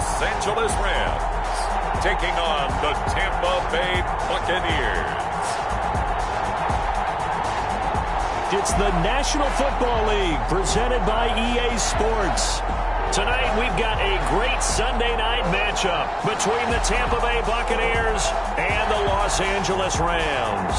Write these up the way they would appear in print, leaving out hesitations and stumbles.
Los Angeles Rams, taking on the Tampa Bay Buccaneers. It's the National Football League presented by EA Sports. Tonight we've got a great Sunday night matchup between the Tampa Bay Buccaneers and the Los Angeles Rams.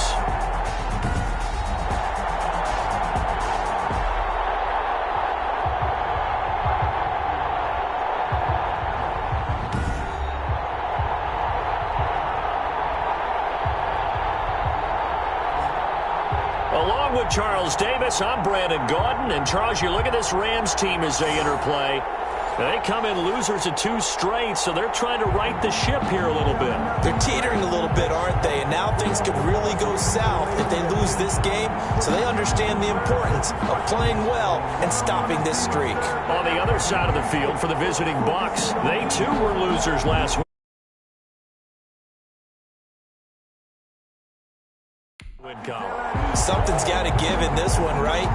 Along with Charles Davis, I'm Brandon Gaudin. And Charles, you look at this Rams team as they interplay. They come in losers of 2 straight, so they're trying to right the ship here a little bit. They're teetering a little bit, aren't they? And now things could really go south if they lose this game. So they understand the importance of playing well and stopping this streak. On the other side of the field for the visiting Bucks, they too were losers last week. Something's got to give in this one, right?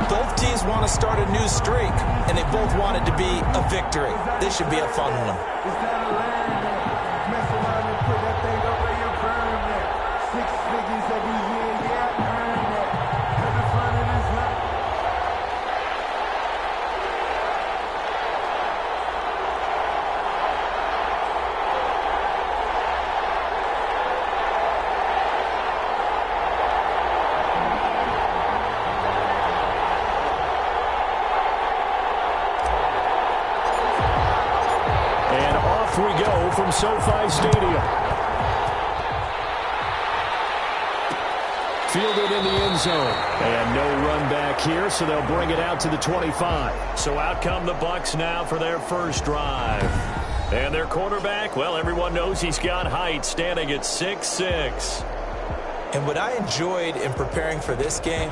Both teams want to start a new streak, and they both want it to be a victory. This should be a fun one. We go from SoFi Stadium. Fielded in the end zone. And no run back here, so they'll bring it out to the 25. So out come the Bucks now for their first drive. And their quarterback, well, everyone knows he's got height, standing at 6'6". And what I enjoyed in preparing for this game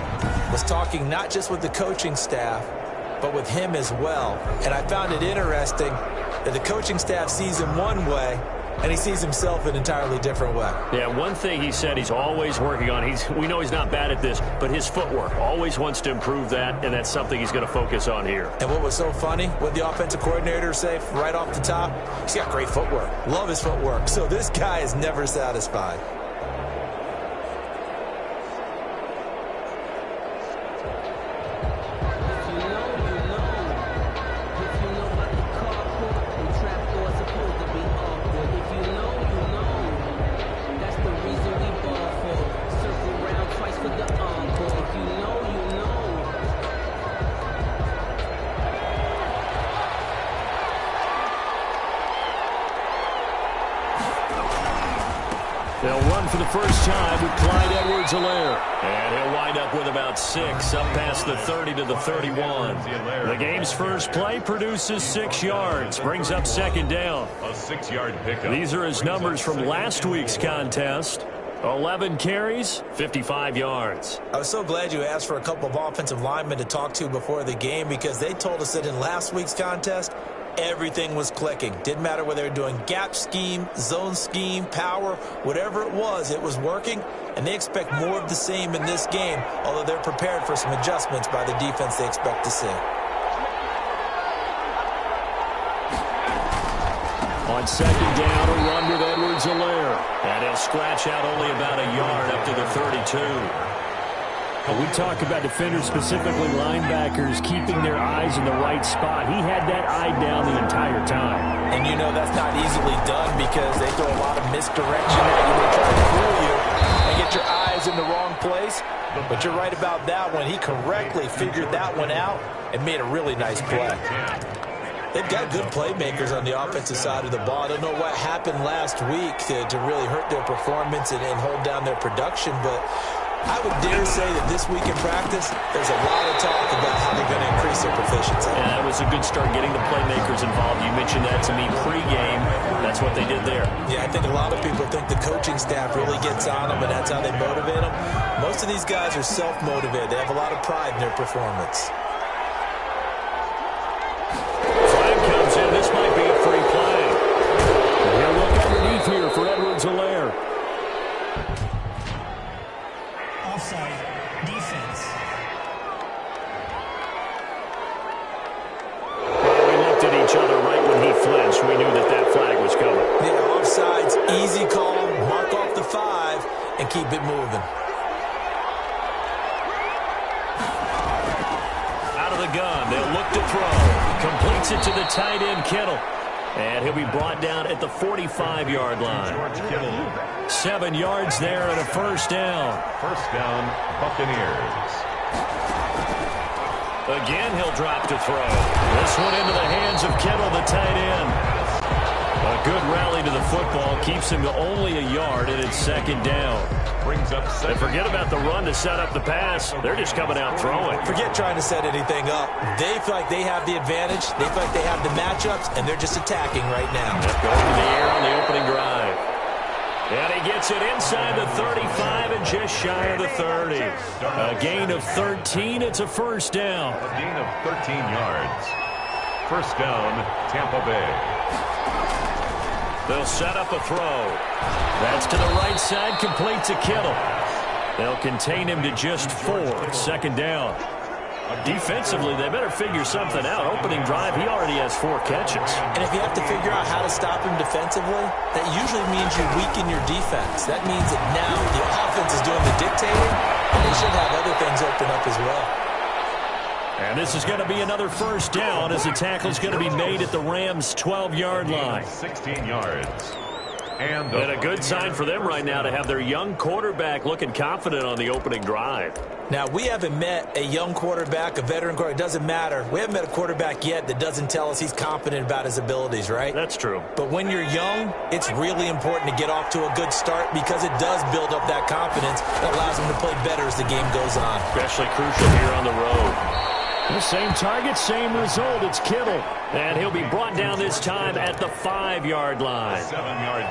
was talking not just with the coaching staff, but with him as well. And I found it interesting that the coaching staff sees him one way, and he sees himself an entirely different way. Yeah, one thing he said he's always working on, we know he's not bad at this, but his footwork, always wants to improve that, and that's something he's going to focus on here. And what was so funny, what the offensive coordinator say right off the top, he's got great footwork. Love his footwork. So this guy is never satisfied. They'll run for the first time with Clyde Edwards-Helaire. And he'll wind up with about 6, up past the 30 to the 31. The game's first play produces 6 yards, brings up second down. A 6-yard pickup. These are his numbers from last week's contest. 11 carries, 55 yards. I was so glad you asked for a couple of offensive linemen to talk to before the game, because they told us that in last week's contest, everything was clicking. Didn't matter whether they were doing gap scheme, zone scheme, power, whatever it was working. And they expect more of the same in this game, although they're prepared for some adjustments by the defense they expect to see. On second down, a run with Edwards-Helaire. And he'll scratch out only about a yard up to the 32. When we talk about defenders, specifically linebackers, keeping their eyes in the right spot, he had that eye down the entire time. And you know that's not easily done because they throw a lot of misdirection at you. They try to fool you and get your eyes in the wrong place. But you're right about that one. He correctly figured that one out and made a really nice play. They've got good playmakers on the offensive side of the ball. I don't know what happened last week to really hurt their performance and hold down their production, but I would dare say that this week in practice, there's a lot of talk about how they're going to increase their proficiency. And that was a good start getting the playmakers involved. You mentioned that to me pregame. That's what they did there. Yeah, I think a lot of people think the coaching staff really gets on them, and that's how they motivate them. Most of these guys are self-motivated. They have a lot of pride in their performance. Flag comes in. This might be a free play. He'll look underneath here for Edwards-Helaire. Offside, defense. We looked at each other right when he flinched. We knew that and keep it moving. Out of the gun, they'll look to throw. Completes it to the tight end, Kittle. And he'll be brought down at the 45-yard line. 7 yards there and a first down. First down, Buccaneers. Again, he'll drop to throw. This one into the hands of Kittle, the tight end. A good rally to the football keeps him to only a yard, and it's second down. Brings up second. And forget about the run to set up the pass. They're just coming out throwing. Forget trying to set anything up. They feel like they have the advantage. They feel like they have the matchups, and they're just attacking right now. Going to the air on the opening drive. And he gets it inside the 35 and just shy of the 30. A gain of 13. It's a first down. A gain of 13 yards. First down, Tampa Bay. They'll set up a throw. That's to the right side, complete to Kittle. They'll contain him to just 4. Second down. Defensively, they better figure something out. Opening drive, he already has 4 catches. And if you have to figure out how to stop him defensively, that usually means you weaken your defense. That means that now the offense is doing the dictating, and they should have other things open up as well. And this is going to be another first down as the tackle's going to be made at the Rams' 12-yard line. 16 yards. And a good sign for them right now to have their young quarterback looking confident on the opening drive. Now, we haven't met a young quarterback, a veteran quarterback. It doesn't matter. We haven't met a quarterback yet that doesn't tell us he's confident about his abilities, right? That's true. But when you're young, it's really important to get off to a good start because it does build up that confidence that allows him to play better as the game goes on. Especially crucial here on the road. The same target, same result. It's Kittle. And he'll be brought down this time at the 5-yard line.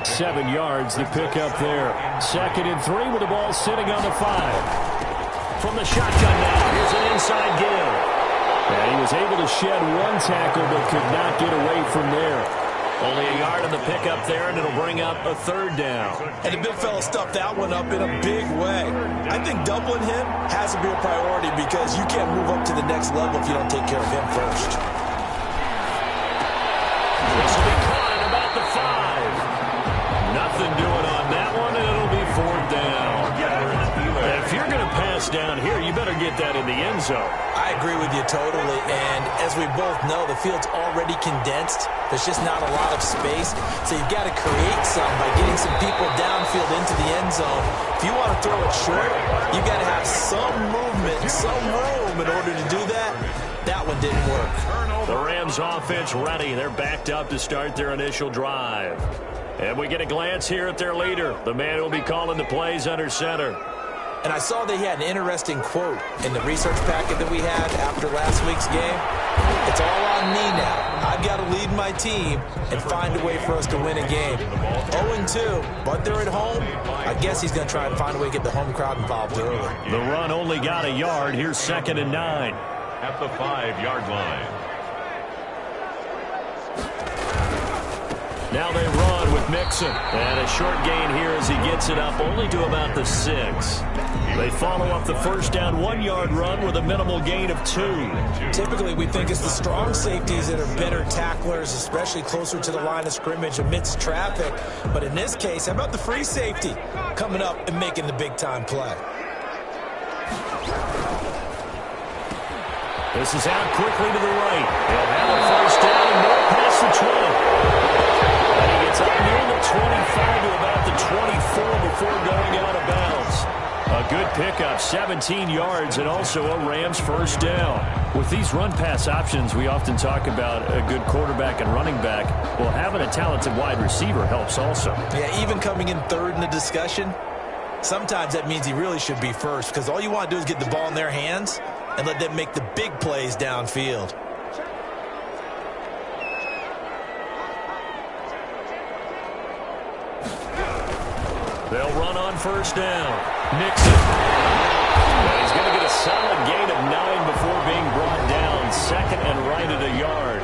7 yards to pick up there. 2nd and 3 with the ball sitting on the 5. From the shotgun now, here's an inside give. And he was able to shed 1 tackle but could not get away from there. Only a yard on the pickup there, and it'll bring up a 3rd down. And the big fella stuffed that one up in a big way. I think doubling him has to be a priority because you can't move up to the next level if you don't take care of him first. This will be caught at about the 5. Nothing doing on that one, and it'll be 4th down. If you're going to pass down here, you better get that in the end zone. I agree with you totally, and as we both know, the field's already condensed. There's just not a lot of space, so you've got to create some by getting some people downfield into the end zone. If you want to throw it short, you've got to have some movement, some room in order to do that. That one didn't work. The Rams offense ready. They're backed up to start their initial drive. And we get a glance here at their leader, the man who will be calling the plays under center. And I saw they had an interesting quote in the research packet that we had after last week's game. It's all on me now. I've got to lead my team and find a way for us to win a game. 0-2, but they're at home. I guess he's going to try and find a way to get the home crowd involved early. The run only got a yard. Here's 2nd and 9. At the 5-yard line. Now they run with Mixon. And a short gain here as he gets it up only to about the 6. They follow up the first down 1-yard run with a minimal gain of 2. Typically, we think it's the strong safeties that are better tacklers, especially closer to the line of scrimmage amidst traffic. But in this case, how about the free safety coming up and making the big-time play? This is out quickly to the right. They'll have a first down and more past the 20. And he gets up near the 25 to about the 24 before going out of bounds. A good pickup, 17 yards, and also a Rams first down. With these run-pass options, we often talk about a good quarterback and running back. Well, having a talented wide receiver helps also. Yeah, even coming in 3rd in the discussion, sometimes that means he really should be first because all you want to do is get the ball in their hands and let them make the big plays downfield. They'll run on first down. Nixon. And he's going to get a solid gain of 9 before being brought down. 2nd and right at a yard.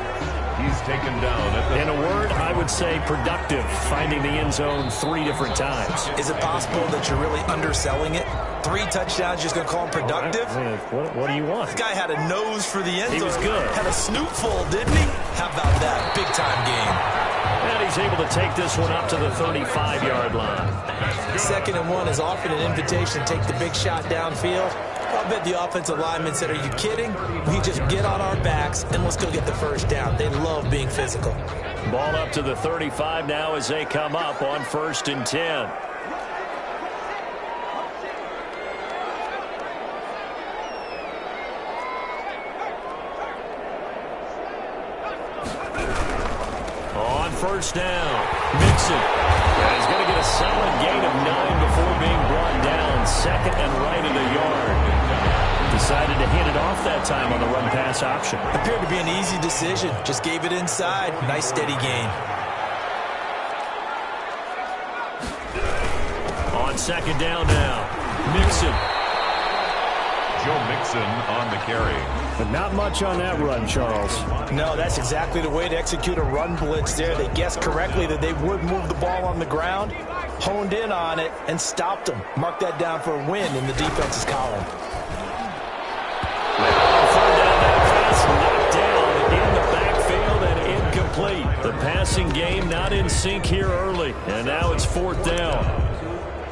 He's taken down at the... In a word, I would say productive, finding the end zone 3 different times. Is it possible that you're really underselling it? 3 touchdowns, just going to call him productive? What do you want? This guy had a nose for the end zone. He was good. Had a snootful, didn't he? How about that? Big-time game. And he's able to take this one up to the 35-yard line. 2nd and 1 is often an invitation to take the big shot downfield. I'll bet the offensive lineman said, are you kidding? We just get on our backs and let's go get the first down. They love being physical. Ball up to the 35 now as they come up on 1st and 10. On 1st down, Mixon. He's going to get a solid gain of 9 before being brought down. 2nd and right at a yard. Decided to hand it off that time on the run-pass option. Appeared to be an easy decision. Just gave it inside. Nice steady gain. On 2nd down now, Mixon. Joe Mixon on the carry. But not much on that run, Charles. No, that's exactly the way to execute a run blitz there. They guessed correctly that they would move the ball on the ground, honed in on it, and stopped them. Mark that down for a win in the defense's column. Knocked down in the backfield and incomplete. The passing game not in sync here early, and now it's 4th down.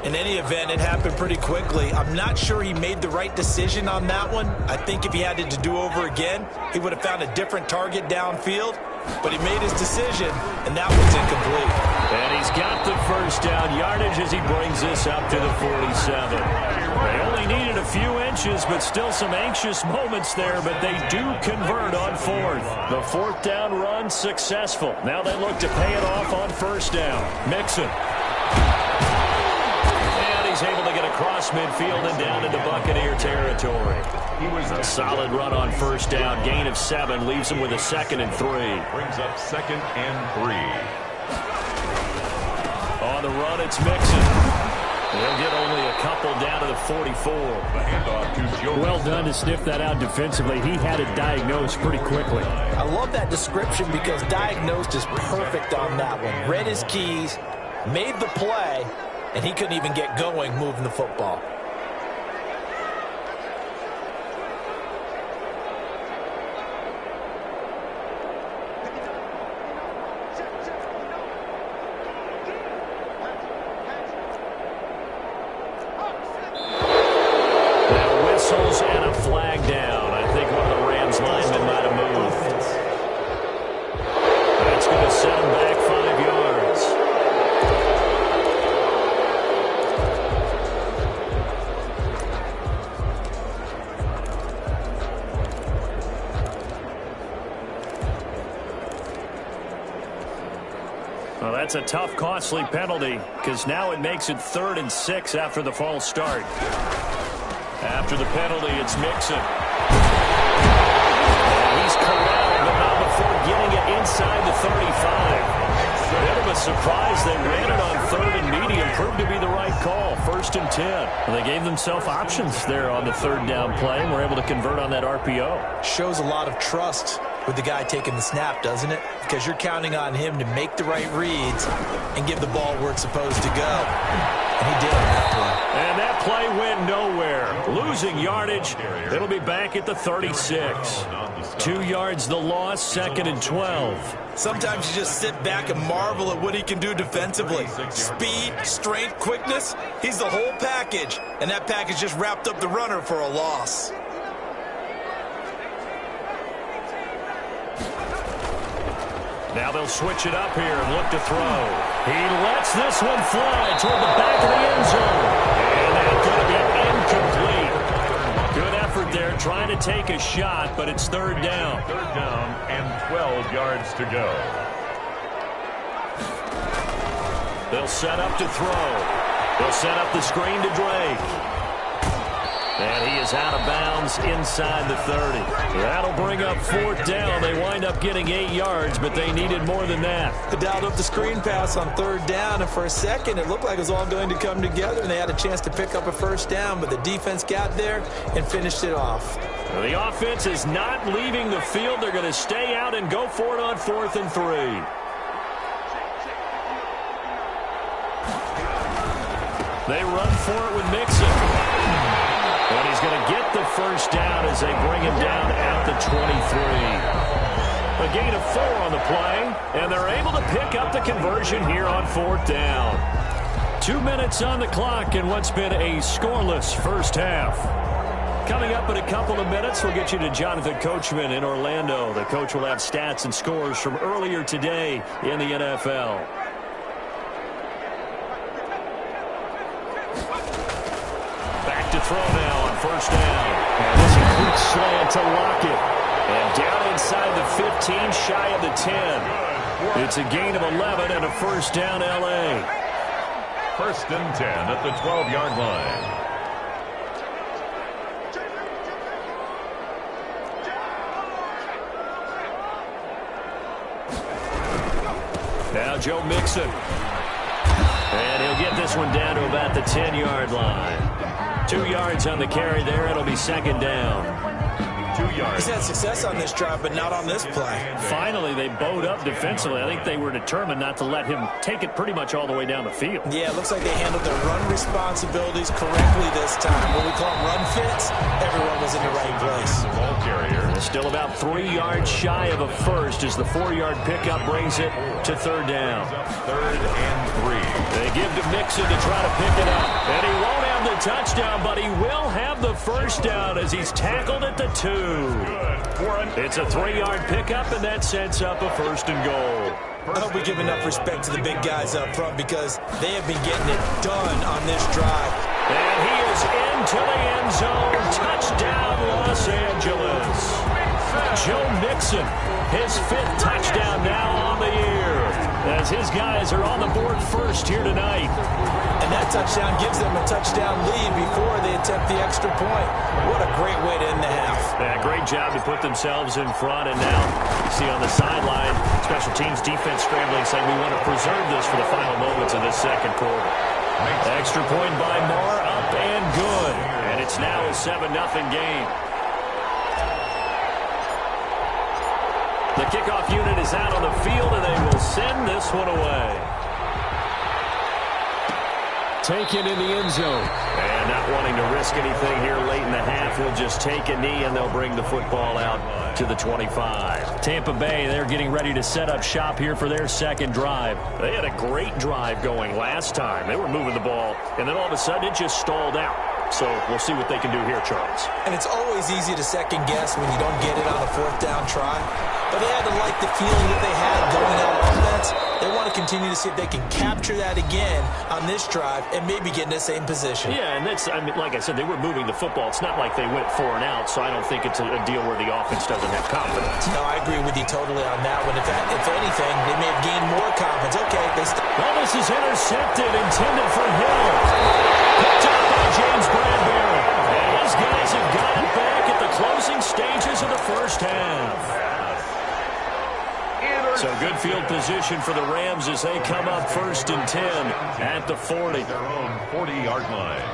In any event, it happened pretty quickly. I'm not sure he made the right decision on that one. I think if he had it to do over again, he would have found a different target downfield. But he made his decision, and that one's incomplete. And he's got the first down yardage as he brings this up to the 47. They only needed a few inches, but still some anxious moments there, but they do convert on 4th. The 4th down run successful. Now they look to pay it off on 1st down. Mixon. He's able to get across midfield and down into Buccaneer territory. He was a solid run on 1st down. Gain of 7 leaves him with a 2nd and 3. Brings up 2nd and 3. On the run, it's Mixon. They'll get only a couple down to the 44. The handoff to Joe Well done to sniff that out defensively. He had it diagnosed pretty quickly. I love that description because diagnosed is perfect on that one. Read his keys, made the play, and he couldn't even get going moving the football. Now whistles and a flag down. I think one of the Rams linemen might have moved. That's going to set him back 5 yards. Well, that's a tough, costly penalty because now it makes it 3rd and 6 after the false start. After the penalty, it's Mixon. And he's corralled, but not before getting it inside the 35. Bit of a surprise. They ran it on 3rd and medium. Proved to be the right call. 1st and 10. Well, they gave themselves options there on the 3rd down play and were able to convert on that RPO. Shows a lot of trust with the guy taking the snap, doesn't it? Because you're counting on him to make the right reads and give the ball where it's supposed to go. And he did on that play. And that play went nowhere. Losing yardage. It'll be back at the 36. 2 yards the loss, 2nd and 12. Sometimes you just sit back and marvel at what he can do defensively. Speed, strength, quickness, he's the whole package. And that package just wrapped up the runner for a loss. Now they'll switch it up here and look to throw. He lets this one fly toward the back of the end zone. And that's going to be incomplete. Good effort there trying to take a shot, but it's 3rd down. 3rd down and 12 yards to go. They'll set up to throw. They'll set up the screen to Drake. And he is out of bounds inside the 30. That'll bring up 4th down. They wind up getting 8 yards, but they needed more than that. They dialed up the screen pass on 3rd down, and for a second it looked like it was all going to come together, and they had a chance to pick up a 1st down, but the defense got there and finished it off. Well, the offense is not leaving the field. They're going to stay out and go for it on 4th and 3. They run for it with Mixon. And he's going to get the first down as they bring him down at the 23. A gain of 4 on the play, and they're able to pick up the conversion here on 4th down. 2 minutes on the clock in what's been a scoreless first half. Coming up in a couple of minutes, we'll get you to Jonathan Coachman in Orlando. The coach will have stats and scores from earlier today in the NFL. Back to throw now on first down. And this a quick slant to Lockett. And down inside the 15, shy of the 10. It's a gain of 11 and a first down, L.A. First and 10 at the 12-yard line. Now Joe Mixon. And he'll get this one down to about the 10-yard line. 2 yards on the carry there. It'll be second down. 2 yards. He's had success on this drive, but not on this play. Finally, they bowed up defensively. I think they were determined not to let him take it pretty much all the way down the field. Yeah, it looks like they handled their run responsibilities correctly this time. What we call them run fits, everyone was in the right place. The ball carrier. Still about 3 yards shy of a first as the 4-yard pickup brings it to third down. 3rd and 3. They give to Mixon to try to pick it up. And he won't have the touchdown, but he will have the first down as he's tackled at the 2. It's a 3-yard pickup, and that sets up a first and goal. I hope we give enough respect to the big guys up front because they have been getting it done on this drive. And he is into the end zone. Touchdown, Los Angeles. Joe Mixon, his 5th touchdown now on the year, as his guys are on the board first here tonight. And that touchdown gives them a touchdown lead before they attempt the extra point. What a great way to end the half. Yeah, great job to put themselves in front. And now you see on the sideline, special teams defense scrambling, saying we want to preserve this for the final moments of this second quarter. Extra point by Moore, up and good. And it's now a 7-0 game. The kickoff unit is out on the field, and they will send this one away. Taken in the end zone. And not wanting to risk anything here late in the half, he'll just take a knee, and they'll bring the football out to the 25. Tampa Bay, they're getting ready to set up shop here for their second drive. They had a great drive going last time. They were moving the ball, and then all of a sudden it just stalled out. So we'll see what they can do here, Charles. And it's always easy to second guess when you don't get it on a 4th down try. But they had to like the feeling that they had going out on offense. They want to continue to see if they can capture that again on this drive and maybe get in the same position. Yeah, and that's, I mean, like I said, they were moving the football. It's not like they went 4 and out, so I don't think it's a deal where the offense doesn't have confidence. No, I agree with you totally on that one. If anything, they may have gained more confidence. Okay, well, this is intercepted, intended for Hill. Picked up by James Bradbury. And his guys have got it back at the closing stages of the first half. So good field position for the Rams as they come up 1st and 10 at the 40. Their own 40-yard line.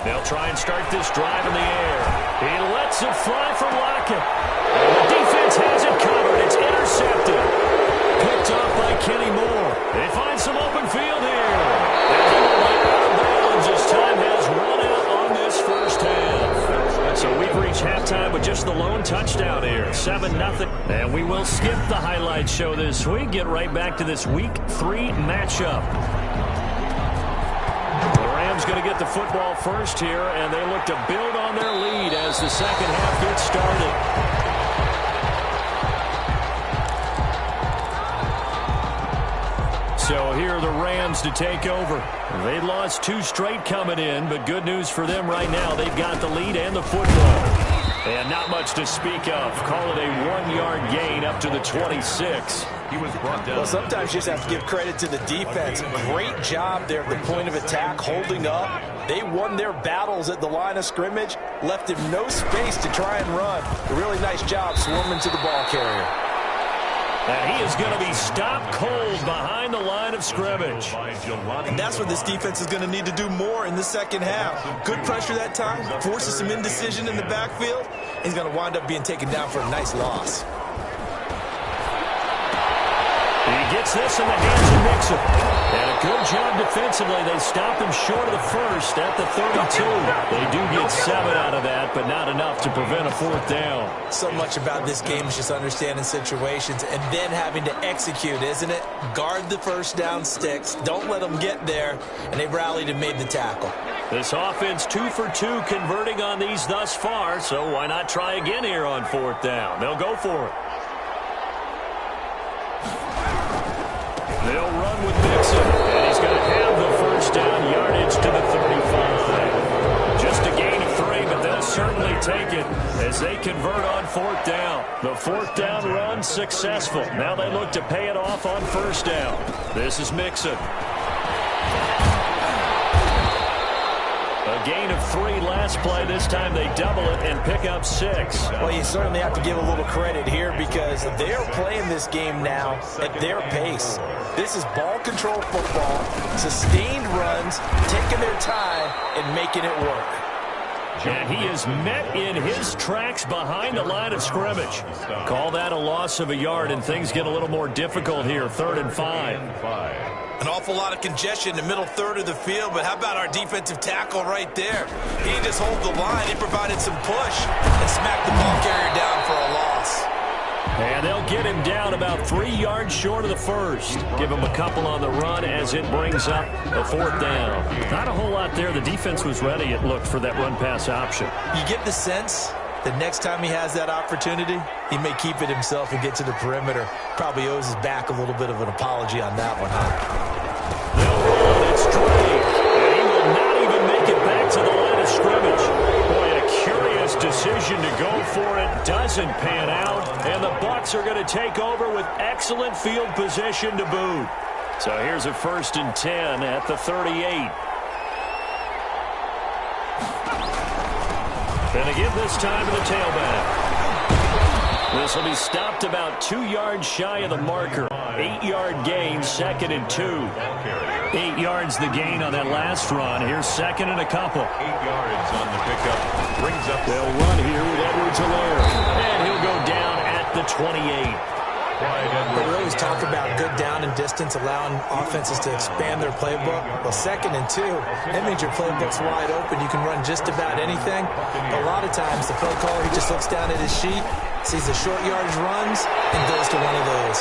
They'll try and start this drive in the air. He lets it fly from Lockett. And the defense has it covered. It's intercepted. Picked off by Kenny Moore. They find some open field here. And he will get out of bounds as time has run out on this first half. So we've reached halftime with just the lone touchdown here. 7-0. And we will skip the highlight show this week. Get right back to this Week 3 matchup. The Rams going to get the football first here, and they look to build on their lead as the second half gets started. So here are the Rams to take over. They lost 2 straight coming in, but good news for them right now. They've got the lead and the football. And not much to speak of. Call it a 1-yard gain up to the 26. He was brought down. Well, sometimes you just have to give credit to the defense. Great job there at the point of attack, holding up. They won their battles at the line of scrimmage, left him no space to try and run. A really nice job swarming to the ball carrier. And he is going to be stopped cold behind the line of scrimmage. And that's what this defense is going to need to do more in the second half. Good pressure that time, forces some indecision in the backfield. He's going to wind up being taken down for a nice loss. He gets this in the hands of Mixon. And a good job defensively. They stop him short of the first at the 32. They do get 7 out of that, but not enough to prevent a 4th down. So much about this game is just understanding situations and then having to execute, isn't it? Guard the first down sticks. Don't let them get there. And they rallied and made the tackle. This offense 2 for 2 converting on these thus far, so why not try again here on 4th down? They'll go for it. They'll run with Mixon, and he's going to have the first down yardage to the 35. Just a gain of 3, but they'll certainly take it as they convert on 4th down. The 4th down run successful. Now they look to pay it off on 1st down. This is Mixon. A gain of 3 last play. This time they double it and pick up 6. Well, you certainly have to give a little credit here because they're playing this game now at their pace. This is ball control football, sustained runs, taking their time and making it work. And he is met in his tracks behind the line of scrimmage. Call that a loss of a yard, and things get a little more difficult here. 3rd and 5. An awful lot of congestion in the middle third of the field, but how about our defensive tackle right there? He didn't just hold the line, he provided some push and smacked the ball carrier down for a loss. And they'll get him down about 3 yards short of the first. Give him a couple on the run as it brings up a 4th down. Not a whole lot there. The defense was ready, it looked, for that run-pass option. You get the sense that next time he has that opportunity, he may keep it himself and get to the perimeter. Probably owes his back a little bit of an apology on that one, huh? They'll run it straight, and he will not even make it back to the line of scrimmage. Boy, a curious decision to go for it. Doesn't pan out, and the Bucks are going to take over with excellent field position to boot. So here's a 1st and 10 at the 38. And again this time to the tailback. This will be stopped about 2 yards shy of the marker. 8-yard gain, 2nd and 2. 8 yards the gain on that last run. Here's 2nd and a couple. 8 yards on the pickup. Brings up. They'll run here with Edwards-Helaire. And he'll go down at the 28. We always talk about good down and distance, allowing offenses to expand their playbook. Well, 2nd and 2, that means your playbook's wide open. You can run just about anything. But a lot of times, the play caller, he just looks down at his sheet, sees the short yardage runs, and goes to one of those.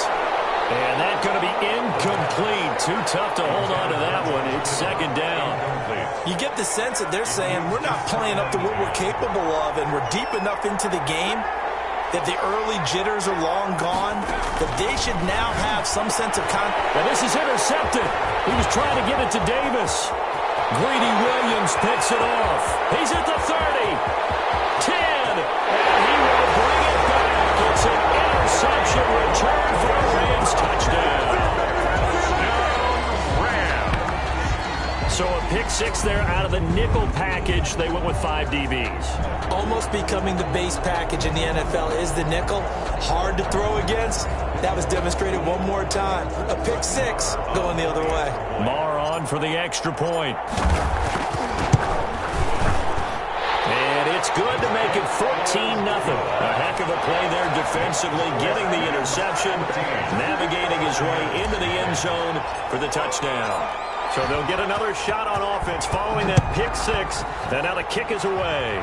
And that's going to be incomplete. Too tough to hold on to that one. It's 2nd down. You get the sense that they're saying, we're not playing up to what we're capable of, and we're deep enough into the game that the early jitters are long gone, that they should now have some sense of confidence. Well, this is intercepted. He was trying to get it to Davis. Greedy Williams picks it off. He's at the 30, 10, and he will bring it back. It's an interception return for a Rams touchdown. So a pick 6 there out of the nickel package. They went with 5 DBs. Almost becoming the base package in the NFL is the nickel. Hard to throw against. That was demonstrated one more time. A pick 6 going the other way. Marr on for the extra point. And it's good to make it 14-0. A heck of a play there defensively, getting the interception, navigating his way into the end zone for the touchdown. So they'll get another shot on offense following that pick 6. And now the kick is away.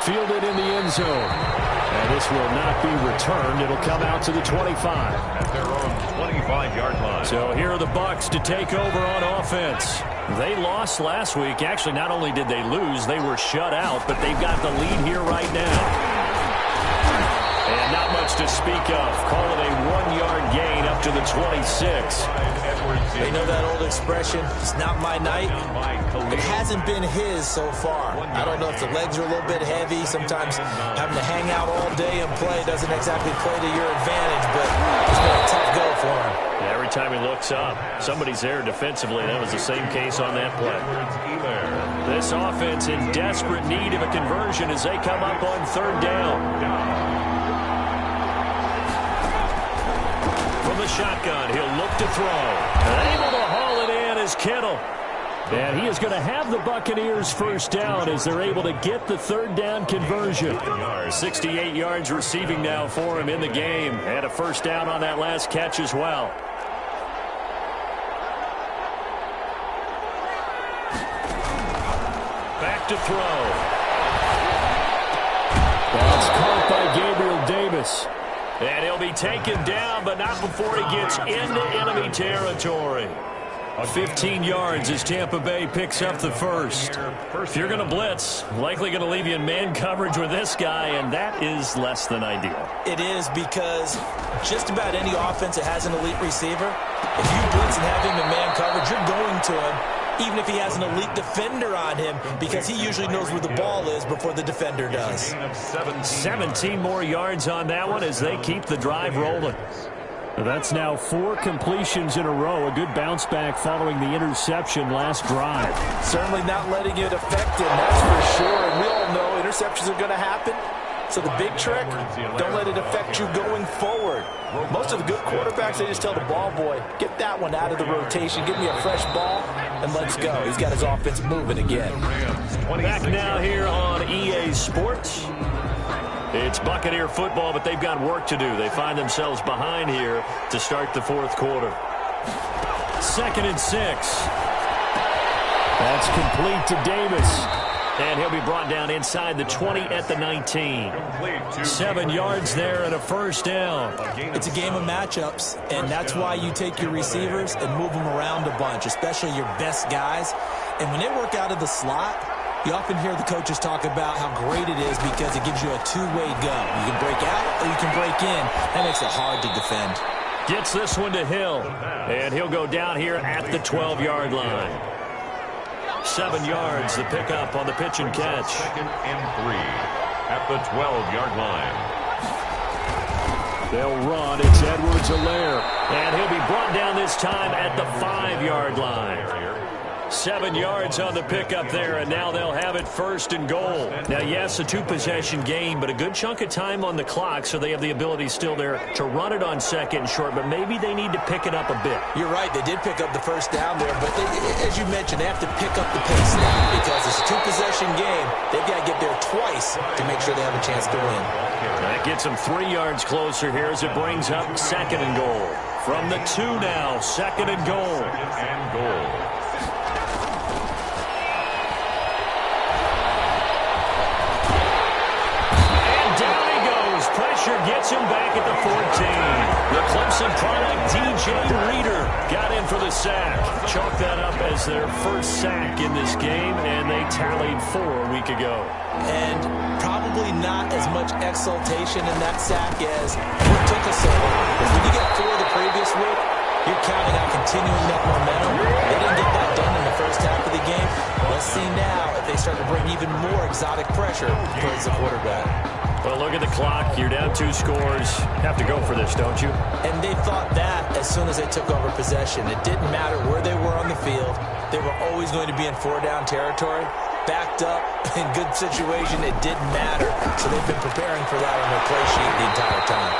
Fielded in the end zone. And this will not be returned. It'll come out to the 25. At their own 25-yard line. So here are the Bucks to take over on offense. They lost last week. Actually, not only did they lose, they were shut out, but they've got the lead here right now. And not much to speak of. Call it a 1-yard gain up to the 26. They know that old expression, it's not my night. It hasn't been his so far. I don't know if the legs are a little bit heavy. Sometimes having to hang out all day and play doesn't exactly play to your advantage, but it's been a tough go for him. Yeah, every time he looks up, somebody's there defensively. That was the same case on that play. This offense in desperate need of a conversion as they come up on 3rd down. From the shotgun, he'll look to throw. And able to haul it in is Kittle. And he is going to have the Buccaneers first down as they're able to get the third down conversion. 68 yards receiving now for him in the game. And a first down on that last catch as well. Back to throw. That's caught by Gabriel Davis. And he'll be taken down, but not before he gets into enemy territory. 15 yards as Tampa Bay picks up the first. If you're going to blitz, likely going to leave you in man coverage with this guy, and that is less than ideal. It is, because just about any offense that has an elite receiver, if you blitz and have him in man coverage, you're going to him, even if he has an elite defender on him, because he usually knows where the ball is before the defender does. 17 more yards on that one as they keep the drive rolling. That's now 4 completions in a row. A good bounce back following the interception last drive. Certainly not letting it affect him, that's for sure. And we all know interceptions are going to happen. So the big trick, don't let it affect you going forward. Most of the good quarterbacks, they just tell the ball boy, get that one out of the rotation, give me a fresh ball, and let's go. He's got his offense moving again. Back now here on EA Sports. It's Buccaneer football, but they've got work to do. They find themselves behind here to start the fourth quarter. 2nd and 6. That's complete to Davis. And he'll be brought down inside the 20 at the 19. 7 yards there and a first down. It's a game of matchups, and that's why you take your receivers and move them around a bunch, especially your best guys. And when they work out of the slot, you often hear the coaches talk about how great it is because it gives you a two-way go. You can break out or you can break in. That makes it hard to defend. Gets this one to Hill, and he'll go down here at the 12-yard line. 7 yards, the pickup on the pitch and catch. 2nd and 3 at the 12-yard line. They'll run. It's Edwards-Helaire, and he'll be brought down this time at the 5-yard line. 7 yards on the pickup there, and now they'll have it 1st and goal. Now, yes, a 2-possession game, but a good chunk of time on the clock, so they have the ability still there to run it on 2nd and short, but maybe they need to pick it up a bit. You're right. They did pick up the first down there, but as you mentioned, they have to pick up the pace now because it's a 2-possession game. They've got to get there twice to make sure they have a chance to win. That gets them 3 yards closer here as it brings up 2nd and goal. From the 2 now, 2nd and goal. 2nd and goal. Pressure gets him back at the 14. The Clemson product, DJ Reader, got in for the sack. Chalk that up as their first sack in this game, and they tallied 4 a week ago. And probably not as much exultation in that sack as what took us so long. Because when you get 4 the previous week, you're counting on continuing that momentum. They didn't get that done in the first half of the game. Let's see now if they start to bring even more exotic pressure towards the quarterback. Well, look at the clock. You're down 2 scores. Have to go for this, don't you? And they thought that as soon as they took over possession. It didn't matter where they were on the field. They were always going to be in 4-down territory. Backed up, in good situation, it didn't matter. So they've been preparing for that on their play sheet the entire time.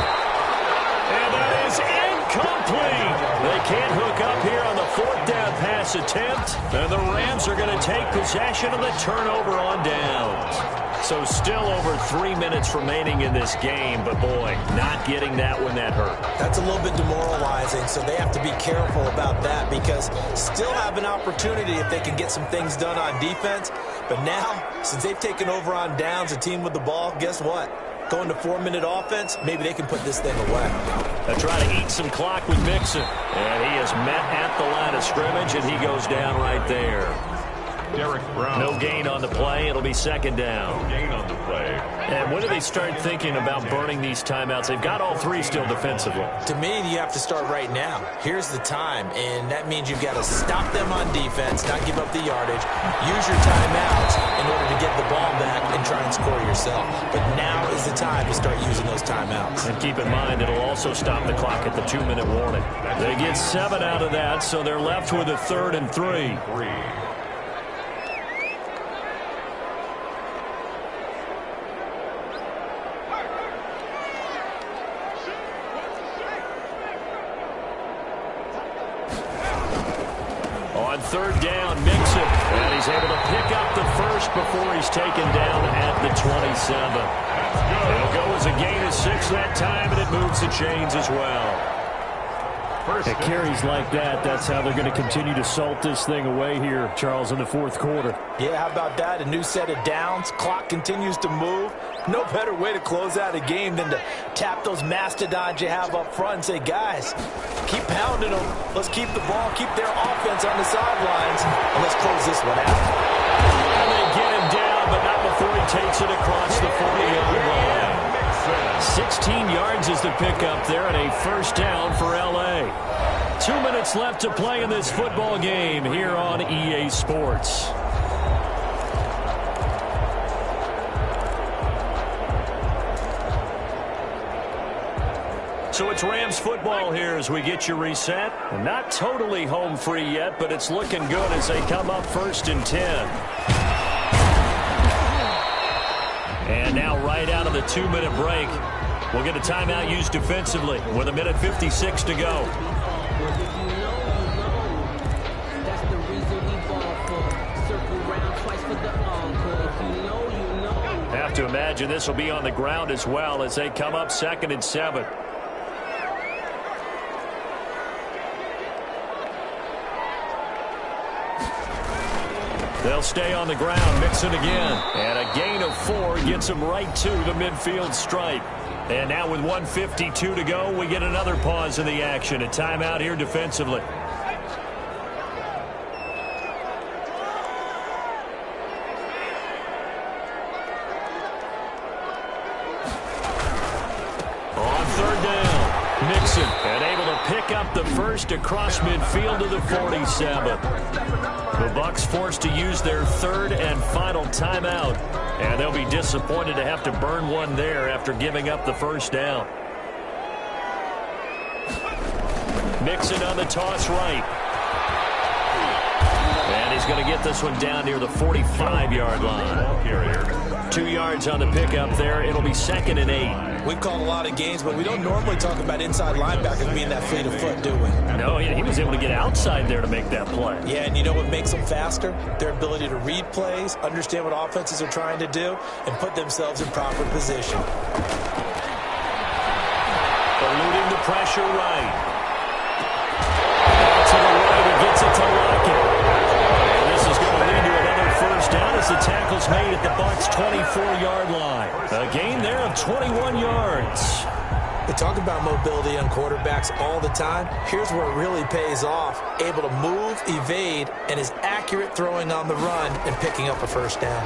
And that is incomplete. They can't hook up here on the 4th down pass attempt. And the Rams are going to take possession of the turnover on downs. So still over 3 minutes remaining in this game, but boy, not getting that when that hurt. That's a little bit demoralizing, so they have to be careful about that because still have an opportunity if they can get some things done on defense. But now, since they've taken over on downs, a team with the ball, guess what? Going to 4-minute offense, maybe they can put this thing away. They'll try to eat some clock with Mixon. And he is met at the line of scrimmage, and he goes down right there. Derek Brown. No gain on the play. It'll be 2nd down. No gain on the play. And when do they start thinking about burning these timeouts? They've got all 3 still defensively. To me, you have to start right now. Here's the time, and that means you've got to stop them on defense, not give up the yardage, use your timeouts in order to get the ball back and try and score yourself. But now is the time to start using those timeouts. And keep in mind, it'll also stop the clock at the 2-minute warning. They get 7 out of that, so they're left with a 3rd and 3. On 3rd down, Mixon It'll go as a gain of 6 that time, and it moves the chains as well. It carries like that. That's how they're going to continue to salt this thing away here, Charles, in the fourth quarter. Yeah, how about that? A new set of downs. Clock continues to move. No better way to close out a game than to tap those mastodons you have up front and say, guys, keep pounding them. Let's keep the ball, keep their offense on the sidelines, and let's close this one out. And they get him down, but not before he takes it across the 40-yard line. 16 yards is the pickup there, and a first down for L.A. 2 minutes left to play in this football game here on EA Sports. So it's Rams football here as we get you reset. Not totally home free yet, but it's looking good as they come up 1st and 10. And now right out of the 2-minute break, we'll get a timeout used defensively with 1:56 to go. Have to imagine this will be on the ground as well as they come up 2nd and 7. They'll stay on the ground, Mixon again. And a gain of 4 gets them right to the midfield stripe. And now with 1:52 to go, we get another pause in the action. A timeout here defensively. On 3rd down, Mixon, and able to pick up the first across midfield to the 47. The Bucks forced to use their 3rd and final timeout, and they'll be disappointed to have to burn one there after giving up the first down. Mixon on the toss right. And he's going to get this one down near the 45-yard line. 2 yards on the pickup there. It'll be 2nd and 8. We've called a lot of games, but we don't normally talk about inside linebackers being that fleet of foot, do we? No, he was able to get outside there to make that play. Yeah, and you know what makes them faster? Their ability to read plays, understand what offenses are trying to do, and put themselves in proper position. Eluding the pressure right. To the right, he gets it to Lockett. And this is going to lead to another first down as the tackle's made at the Bucks' 24-yard line. A gain there of 21 yards. We talk about mobility on quarterbacks all the time. Here's where it really pays off. Able to move, evade, and is accurate throwing on the run and picking up a first down.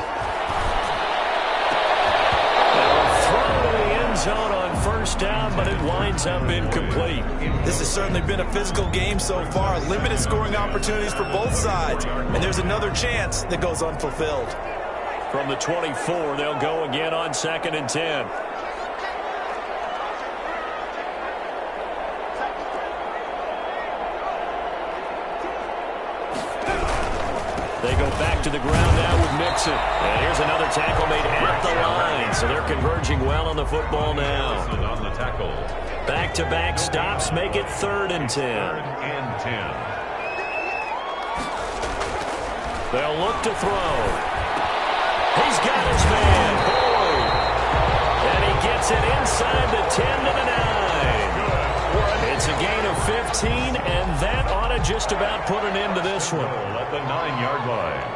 Throw to the end zone on first down, but it winds up incomplete. This has certainly been a physical game so far. Limited scoring opportunities for both sides. And there's another chance that goes unfulfilled. From the 24, they'll go again on 2nd and 10. They go back to the ground now with Mixon. And here's another tackle made at the line. So they're converging well on the football now. On the tackle. Back-to-back stops make it 3rd and 10. 3rd and 10. They'll look to throw. He's got his man. Boyd. And he gets it inside the 10 to the 9. It's a gain of 15, and that ought to just about put an end to this one. At the 9-yard line.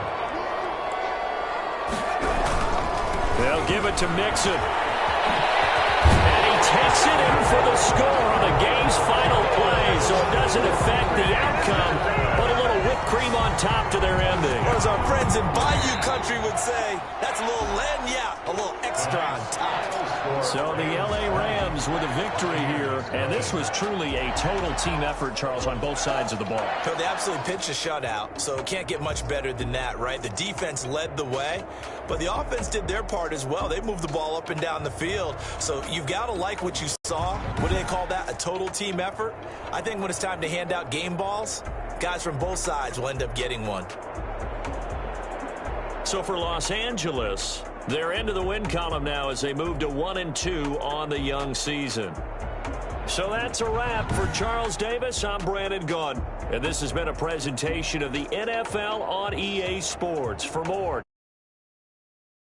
They'll give it to Mixon. And he takes it in for the score on the game's final play, so it doesn't affect the outcome, but a little whipped cream on top to their ending. Or as our friends in Bayou Country would say, that's a little lagniappe, a little extra on top. So the L.A. Rams with a victory here, and this was truly a total team effort, Charles, on both sides of the ball. So they absolutely pitched a shutout, so it can't get much better than that, right? The defense led the way, but the offense did their part as well. They moved the ball up and down the field, so you've got to like what you saw. What do they call that? A total team effort? I think when it's time to hand out game balls, guys from both sides will end up getting one. So for Los Angeles, they're into the win column now as they move to 1-2 on the young season. So that's a wrap. For Charles Davis, I'm Brandon Gunn, and this has been a presentation of the NFL on EA Sports. For more